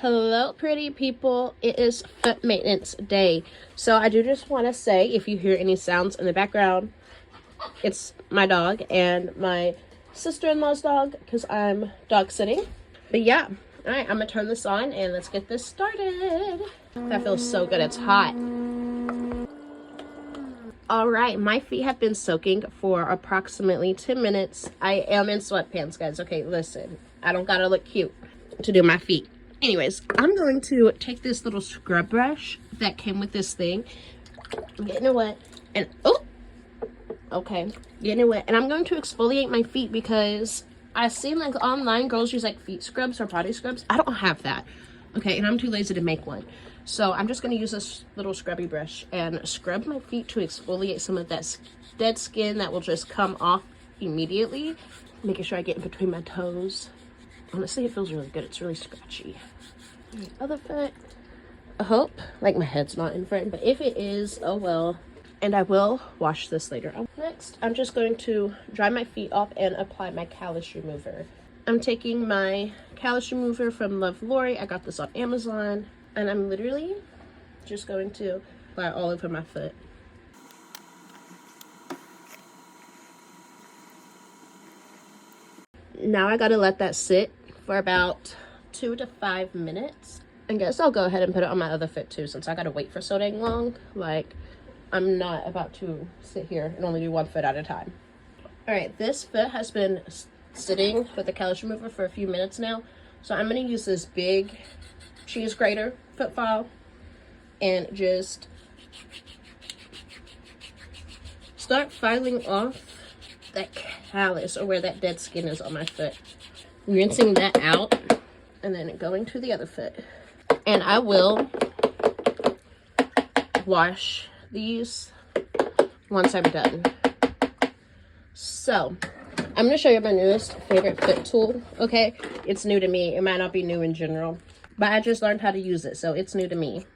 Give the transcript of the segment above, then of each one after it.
Hello pretty people, it is foot maintenance day. So I do just want to say, if you hear any sounds in the background, it's my dog and my sister-in-law's dog because I'm dog sitting. But yeah, all right, I'm gonna turn this on and let's get this started. That feels so good. It's hot. All right, my feet have been soaking for approximately 10 minutes. I am in sweatpants, guys. Okay, listen, I don't gotta look cute to do my feet. Anyways, I'm going to take this little scrub brush that came with this thing. I'm getting it wet. And, oh, okay, getting it wet. And I'm going to exfoliate my feet because I've seen like online girls use like feet scrubs or body scrubs. I don't have that. Okay, and I'm too lazy to make one. So I'm just going to use this little scrubby brush and scrub my feet to exfoliate some of that dead skin that will just come off immediately. Making sure I get in between my toes. Honestly, it feels really good. It's really scratchy. The other foot, I hope like my head's not in frame, but if it is, oh well. And I will wash this later. Next, I'm just going to dry my feet off and apply my callus remover. I'm taking my callus remover from Love Lori. I got this on Amazon, and I'm literally just going to apply it all over my foot. Now I gotta let that sit for about 2 to 5 minutes. I guess I'll go ahead and put it on my other foot too, since I gotta wait for so dang long. Like, I'm not about to sit here and only do one foot at a time. All right, this foot has been sitting with the callus remover for a few minutes now. So I'm gonna use this big cheese grater foot file and just start filing off that callus or where that dead skin is on my foot. Rinsing that out and then going to the other foot. And I will wash these once I'm done. So I'm going to show you my newest favorite foot tool. Okay, it's new to me. It might not be new in general, but I just learned how to use it, so it's new to me.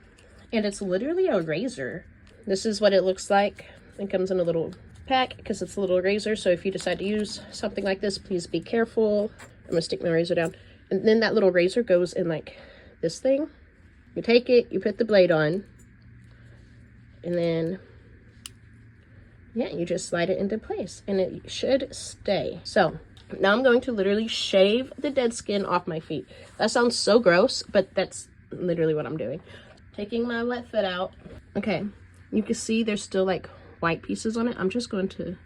And it's literally a razor. This is what it looks like. It comes in a little pack because it's a little razor, so if you decide to use something like this, please be careful. I'm gonna stick my razor down, and then that little razor goes in like this thing. You take it, you put the blade on, and then yeah, you just slide it into place and it should stay. So now I'm going to literally shave the dead skin off my feet. That sounds so gross, but that's literally what I'm doing. Taking my wet foot out. Okay, you can see there's still like white pieces on it. I'm just going to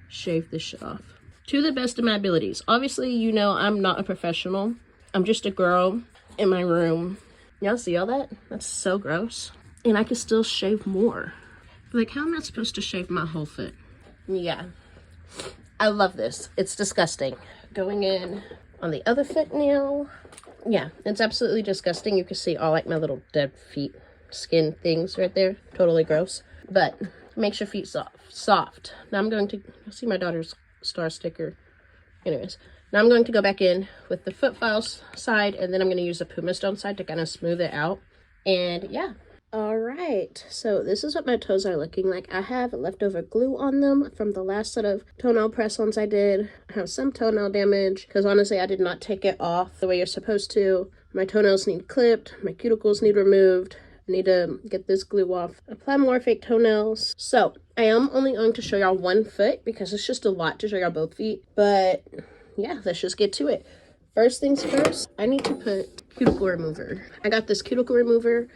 shave this shit off to the best of my abilities. Obviously, you know I'm not a professional. I'm just a girl in my room. Y'all see all that? That's so gross. And I can still shave more. Like, how am I supposed to shave my whole foot? Yeah, I love this. It's disgusting. Going in on the other foot now. Yeah, it's absolutely disgusting. You can see all like my little dead feet skin things right there. Totally gross, but makes your feet soft. Now I'm going to, you'll see my daughter's star sticker. Anyways, now I'm going to go back in with the foot files side, and then I'm going to use the Puma Stone side to kind of smooth it out. And yeah. All right, so this is what my toes are looking like. I have leftover glue on them from the last set of toenail press-ons I did. I have some toenail damage because honestly I did not take it off the way you're supposed to. My toenails need clipped, my cuticles need removed. I need to get this glue off. Apply more fake toenails. So I am only going to show y'all one foot because it's just a lot to show y'all both feet. But yeah, let's just get to it. First things first, I need to put cuticle remover. I got this cuticle remover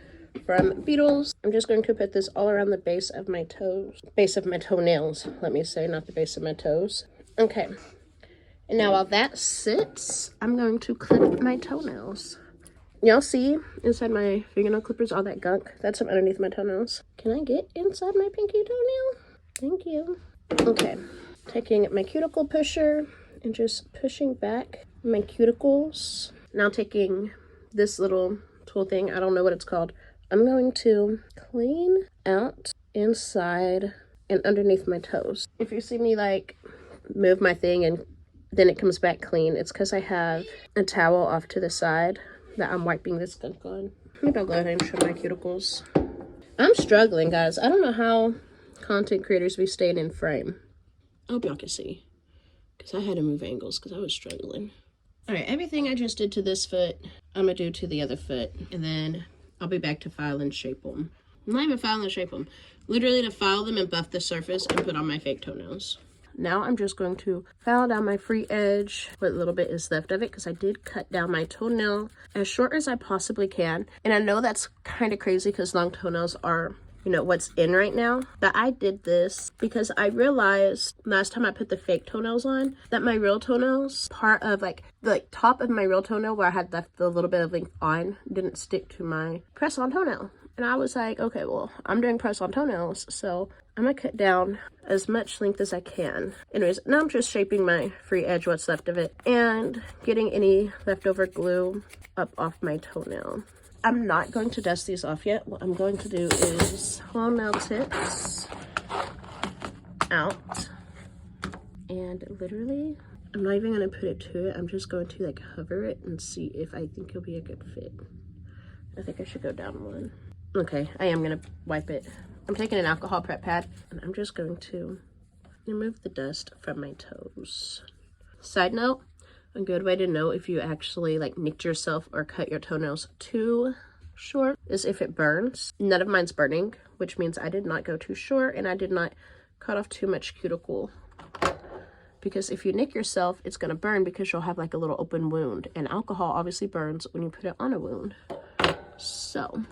from Beetles. I'm just going to put this all around the base of my toes. Base of my toenails, let me say, not the base of my toes. Okay. And now while that sits, I'm going to clip my toenails. Y'all see inside my fingernail clippers all that gunk? That's from underneath my toenails. Can I get inside my pinky toenail? Thank you. Okay. Taking my cuticle pusher and just pushing back my cuticles. Now taking this little tool thing, I don't know what it's called. I'm going to clean out inside and underneath my toes. If you see me like move my thing and then it comes back clean, it's because I have a towel off to the side that I'm wiping this gunk on. Maybe I'll go ahead and show my cuticles. I'm struggling, guys. I don't know how content creators be staying in frame. I hope y'all can see, because I had to move angles because I was struggling. All right, everything I just did to this foot, I'm gonna do to the other foot, and then I'll be back to file and shape them. I'm not even file and shape them. Literally to file them and buff the surface and put on my fake toenails. Now I'm just going to file down my free edge, what little bit is left of it, because I did cut down my toenail as short as I possibly can. And I know that's kind of crazy because long toenails are, you know, what's in right now. But I did this because I realized last time I put the fake toenails on that my real toenails, part of like the top of my real toenail where I had left the little bit of length on, didn't stick to my press-on toenail. And I was like, okay, well, I'm doing press-on toenails, so I'm gonna cut down as much length as I can. Anyways, now I'm just shaping my free edge, what's left of it, and getting any leftover glue up off my toenail. I'm not going to dust these off yet. What I'm going to do is toenail tips out. And literally, I'm not even gonna put it to it. I'm just going to like hover it and see if I think it'll be a good fit. I think I should go down one. Okay, I am gonna wipe it. I'm taking an alcohol prep pad and I'm just going to remove the dust from my toes. Side note, a good way to know if you actually like nicked yourself or cut your toenails too short is if it burns. None of mine's burning, which means I did not go too short and I did not cut off too much cuticle. Because if you nick yourself, it's gonna burn because you'll have like a little open wound, and alcohol obviously burns when you put it on a wound. So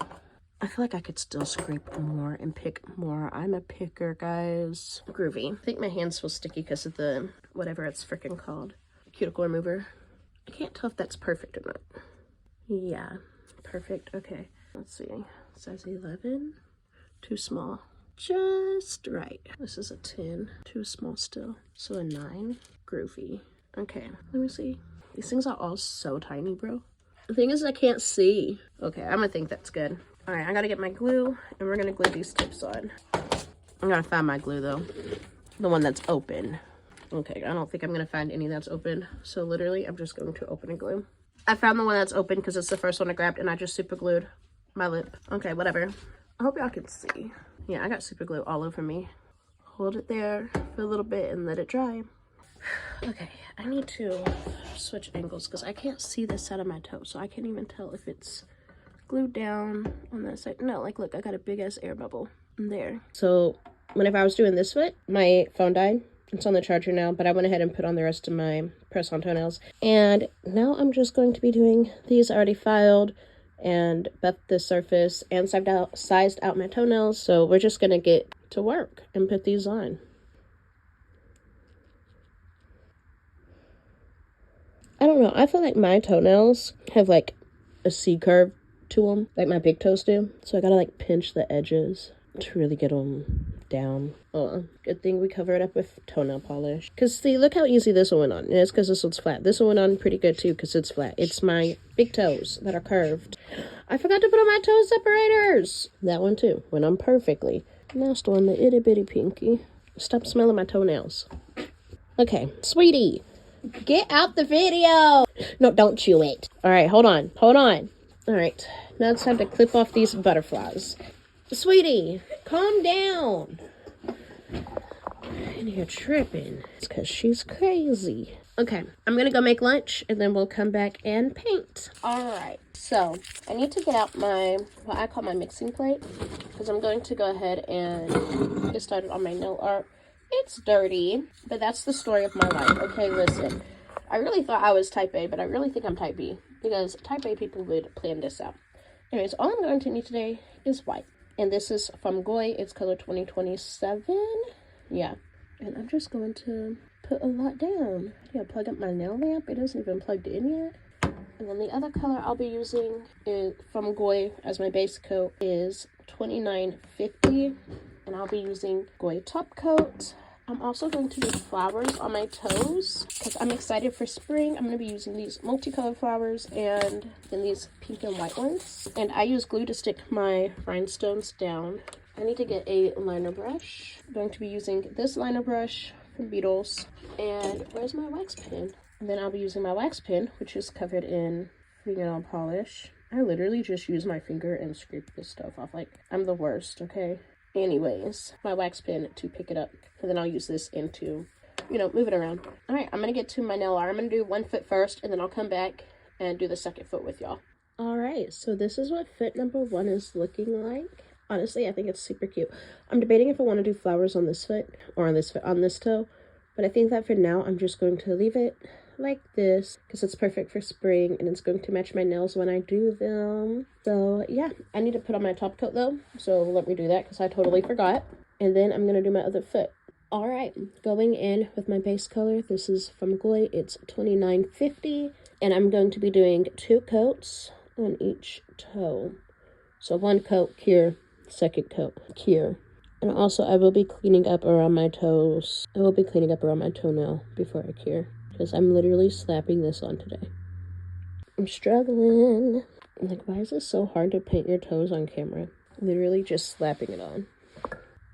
I feel like I could still scrape more and pick more. I'm a picker, guys. Groovy. I think my hands feel sticky because of the, whatever it's freaking called, cuticle remover. I can't tell if that's perfect or not. Yeah, perfect. Okay, let's see. Size 11, too small. Just right. This is a 10, too small still. So a 9, groovy. Okay, let me see. These things are all so tiny, bro. The thing is I can't see. Okay, I'm gonna think that's good. All right, I gotta get my glue and we're gonna glue these tips on. I'm gonna find my glue though. The one that's open. Okay, I don't think I'm gonna find any that's open. So literally, I'm just going to open and glue. I found the one that's open because it's the first one I grabbed and I just super glued my lip. Okay, whatever. I hope y'all can see. Yeah, I got super glue all over me. Hold it there for a little bit and let it dry. Okay, I need to switch angles because I can't see this side of my toe, so I can't even tell if it's glued down on that side. No, like look, I got a big ass air bubble there. So whenever I was doing this foot, my phone died. It's on the charger now, but I went ahead and put on the rest of my press-on toenails. And now I'm just going to be doing these already filed and buffed the surface and sized out my toenails. So we're just gonna get to work and put these on. I don't know, I feel like my toenails have like a C curve to them, like my big toes do. So I gotta like pinch the edges to really get them down. Oh, good thing we cover it up with toenail polish. Cause see, look how easy this one went on. And it's cause this one's flat. This one went on pretty good too, cause it's flat. It's my big toes that are curved. I forgot to put on my toe separators. That one too went on perfectly. And that's the one, the itty bitty pinky. Stop smelling my toenails. Okay, sweetie, get out the video. No, don't chew it. All right, hold on. All right, now it's time to clip off these butterflies. Sweetie, calm down. And you're tripping. It's because she's crazy. Okay, I'm gonna go make lunch and then we'll come back and paint. All right, so I need to get out my, what I call my mixing plate, because I'm going to go ahead and get started on my nail art. It's dirty, but that's the story of my life. Okay, listen. I really thought I was type A, but I really think I'm type B, because type A people would plan this out. Anyways, all I'm going to need today is white. And this is from Goy. It's color 2027. Yeah. And I'm just going to put a lot down. Yeah, plug up my nail lamp. It isn't even plugged in yet. And then the other color I'll be using is from Goy as my base coat is 2950. And I'll be using Goy top coat. I'm also going to use flowers on my toes because I'm excited for spring. I'm going to be using these multicolored flowers and then these pink and white ones. And I use glue to stick my rhinestones down. I need to get a liner brush. I'm going to be using this liner brush from Beetles. And where's my wax pen? And then I'll be using my wax pen, which is covered in fingernail polish. I literally just use my finger and scrape this stuff off. Like, I'm the worst, okay? Anyways, my wax pen to pick it up. And then I'll use this into you know, move it around. All right, I'm gonna get to my nail art. I'm gonna do one foot first, and then I'll come back and do the second foot with y'all. All right, so this is what foot number 1 is looking like. Honestly, I think it's super cute. I'm debating if I want to do flowers on this foot or on this foot, on this toe, but I think that for now I'm just going to leave it like this because it's perfect for spring and it's going to match my nails when I do them. So yeah, I need to put on my top coat though, so let me do that because I totally forgot. And then I'm gonna do my other foot. All right, going in with my base color. This is from Girlie. It's 2950, and I'm going to be doing 2 coats on each toe. So 1 coat, cure, 2nd coat, cure. And also I will be cleaning up around my toes. I will be cleaning up around my toenail before I cure, because I'm literally slapping this on today. I'm struggling. Like, why is it so hard to paint your toes on camera? Literally just slapping it on.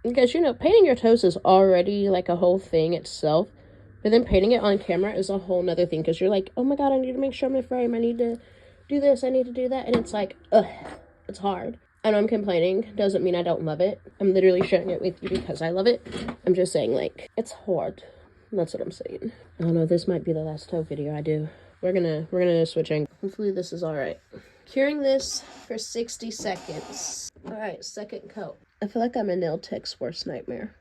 Because, you know, painting your toes is already like a whole thing itself. But then painting it on camera is a whole nother thing. Because you're like, oh my god, I need to make sure I'm in frame. I need to do this. I need to do that. And it's like, ugh, it's hard. I know I'm complaining. Doesn't mean I don't love it. I'm literally sharing it with you because I love it. I'm just saying, like, it's hard. That's what I'm saying. I don't know. This might be the last toe video I do. We're gonna switch angles. Hopefully this is all right. Curing this for 60 seconds. All right, 2nd coat. I feel like I'm a nail tech's worst nightmare.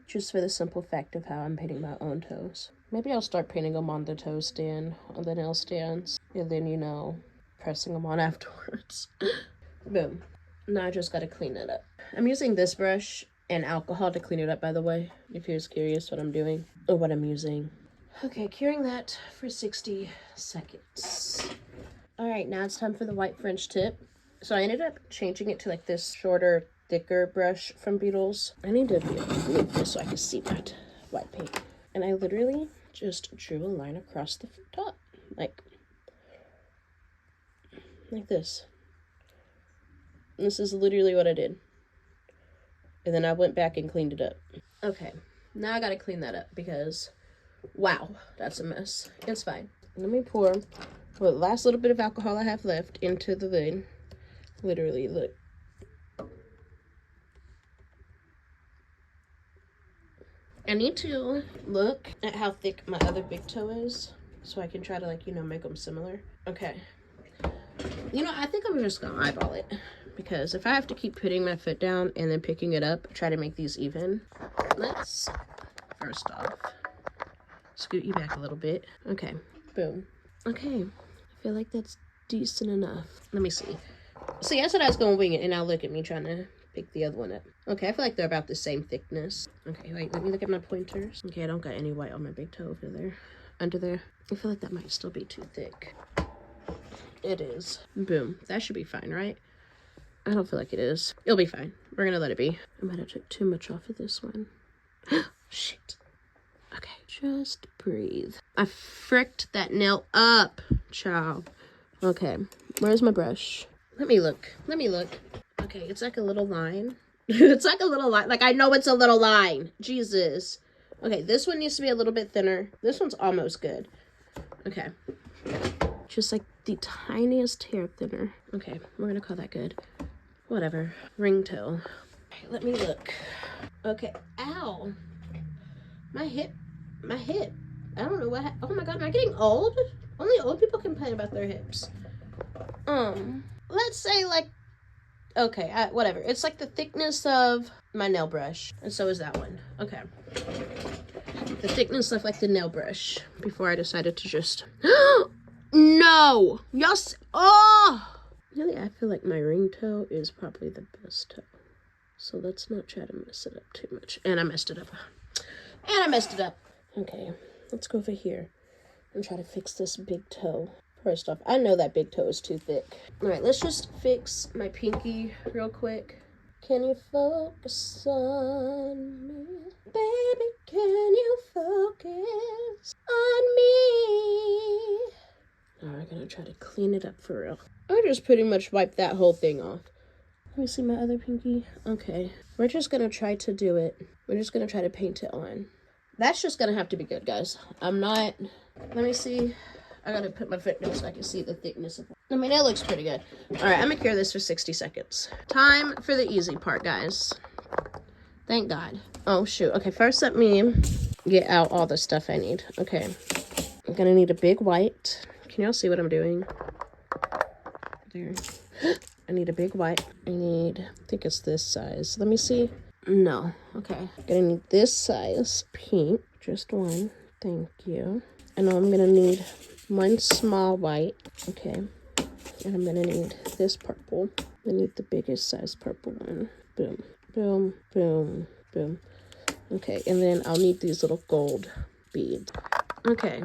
Just for the simple fact of how I'm painting my own toes. Maybe I'll start painting them on the toe stand, on the nail stands, and then, you know, pressing them on afterwards. Boom. Now I just gotta clean it up. I'm using this brush and alcohol to clean it up, by the way, if you're curious what I'm doing or what I'm using. Okay, curing that for 60 seconds. All right, now it's time for the white French tip. So I ended up changing it to like this shorter, thicker brush from Beetles. I need to move this so I can see that white paint. And I literally just drew a line across the top, like this. And this is literally what I did. And then I went back and cleaned it up. Okay, now I gotta clean that up because, wow, that's a mess. It's fine. Let me pour the last little bit of alcohol I have left into the lid. Literally, look. I need to look at how thick my other big toe is so I can try to, like, you know, make them similar. Okay. You know, I think I'm just gonna eyeball it because if I have to keep putting my foot down and then picking it up, try to make these even. Let's, first off, scoot you back a little bit. Okay, boom. Okay, I feel like that's decent enough. Let me see. See, I said I was gonna wing it, and now look at me trying to pick the other one up. Okay, I feel like they're about the same thickness. Okay, wait, let me look at my pointers. Okay, I don't got any white on my big toe over there. Under there. I feel like that might still be too thick. It is. Boom. That should be fine, right? I don't feel like it is. It'll be fine. We're gonna let it be. I might have took too much off of this one. Shit. Okay, just breathe. I fricked that nail up, child. Okay, where's my brush? Let me look. Let me look. Okay, it's like a little line. It's like a little line. Like, I know it's a little line. Jesus. Okay, this one needs to be a little bit thinner. This one's almost good. Okay. Just like the tiniest hair thinner. Okay, we're gonna call that good. Whatever. Ring toe. Okay, let me look. Okay. Ow. My hip. My hip. I don't know what. Oh my god, am I getting old? Only old people complain about their hips. Let's say like. Okay, whatever. It's like the thickness of my nail brush, and so is that one. Okay. The thickness of like the nail brush before I decided to just. No! Yes! Oh! Really, I feel like my ring toe is probably the best toe. So let's not try to mess it up too much. And I messed it up. And I messed it up. Okay, let's go over here and try to fix this big toe. First off, I know that big toe is too thick. Alright, let's just fix my pinky real quick. Can you focus on me? Baby, can you focus on me? Now we're gonna try to clean it up for real. I just pretty much wiped that whole thing off. Let me see my other pinky. Okay, we're just gonna try to do it. We're just gonna try to paint it on. That's just gonna have to be good, guys. I'm not, let me see. I gotta put my foot down so I can see the thickness of it. I mean, it looks pretty good. All right, I'm gonna cure this for 60 seconds. Time for the easy part, guys. Thank God. Oh, shoot. Okay, first let me get out all the stuff I need. Okay, I'm gonna need a big white. Can y'all see what I'm doing? There. I need a big white. I think it's this size. Let me see. No. Okay. Gonna need this size pink. Just one. Thank you. And I'm gonna need one small white. Okay. And I'm gonna need this purple. I need the biggest size purple one. Boom. Boom. Boom. Boom. Okay. And then I'll need these little gold beads. Okay.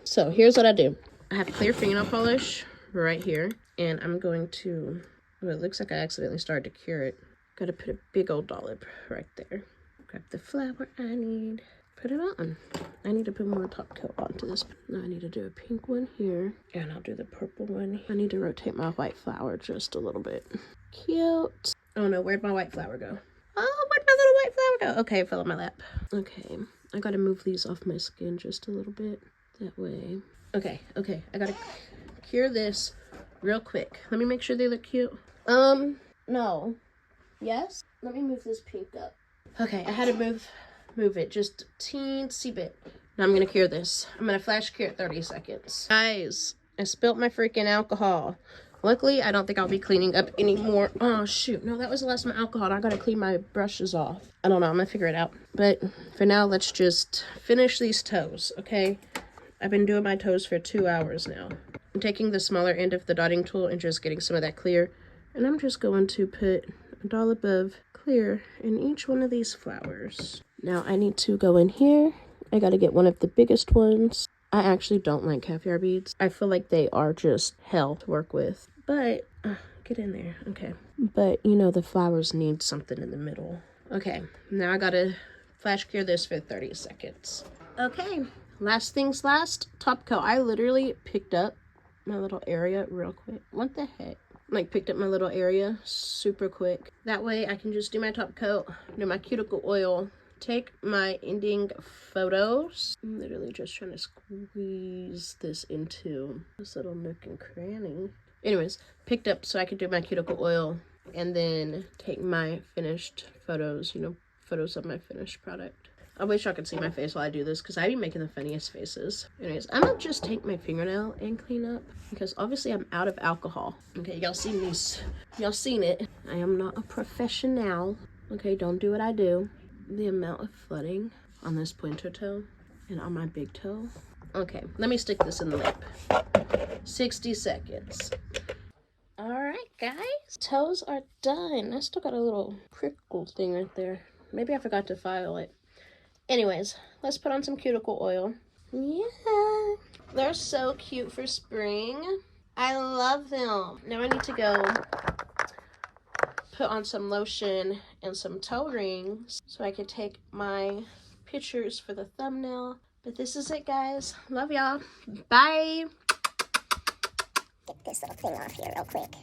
So here's what I do. I have clear fingernail polish right here. And I'm going to, well, it looks like I accidentally started to cure it. Gotta put a big old dollop right there. Grab the flower I need. Put it on. I need to put more top coat onto this. Now I need to do a pink one here. And I'll do the purple one. I need to rotate my white flower just a little bit. Cute. Oh no, where'd my white flower go? Oh, where'd my little white flower go? Okay, it fell on my lap. Okay, I gotta move these off my skin just a little bit. That way. Okay, I gotta cure this real quick. Let me make sure they look cute. No. Yes? Let me move this pink up. Okay, I had to move it just a teensy bit. Now I'm gonna cure this. I'm gonna flash cure it 30 seconds. Guys, I spilt my freaking alcohol. Luckily, I don't think I'll be cleaning up anymore. Oh, shoot. No, that was the last of my alcohol. I gotta clean my brushes off. I don't know. I'm gonna figure it out. But for now, let's just finish these toes, okay? I've been doing my toes for 2 hours now. I'm taking the smaller end of the dotting tool and just getting some of that clear. And I'm just going to put a dollop of clear in each one of these flowers. Now I need to go in here. I gotta get one of the biggest ones. I actually don't like caviar beads. I feel like they are just hell to work with. But, get in there. Okay. But, you know, the flowers need something in the middle. Okay, now I gotta flash cure this for 30 seconds. Okay, last things last, top coat. I literally picked up my little area real quick. What the heck? Like, picked up my little area super quick. That way I can just do my top coat, do my cuticle oil, take my ending photos. I'm literally just trying to squeeze this into this little nook and cranny. Anyways, picked up so I could do my cuticle oil and then take my finished photos, you know, photos of my finished product. I wish y'all could see my face while I do this because I be making the funniest faces. Anyways, I'm gonna just take my fingernail and clean up because obviously I'm out of alcohol. Okay, y'all seen these. Y'all seen it. I am not a professional. Okay, don't do what I do. The amount of flooding on this pointer toe and on my big toe. Okay, let me stick this in the lip. 60 seconds. Alright, guys. Toes are done. I still got a little prickle thing right there. Maybe I forgot to file it. Anyways, let's put on some cuticle oil. Yeah, they're so cute for spring. I love them. Now I need to go put on some lotion and some toe rings so I can take my pictures for the thumbnail. But this is it, guys. Love y'all. Bye. Get this little thing off here real quick.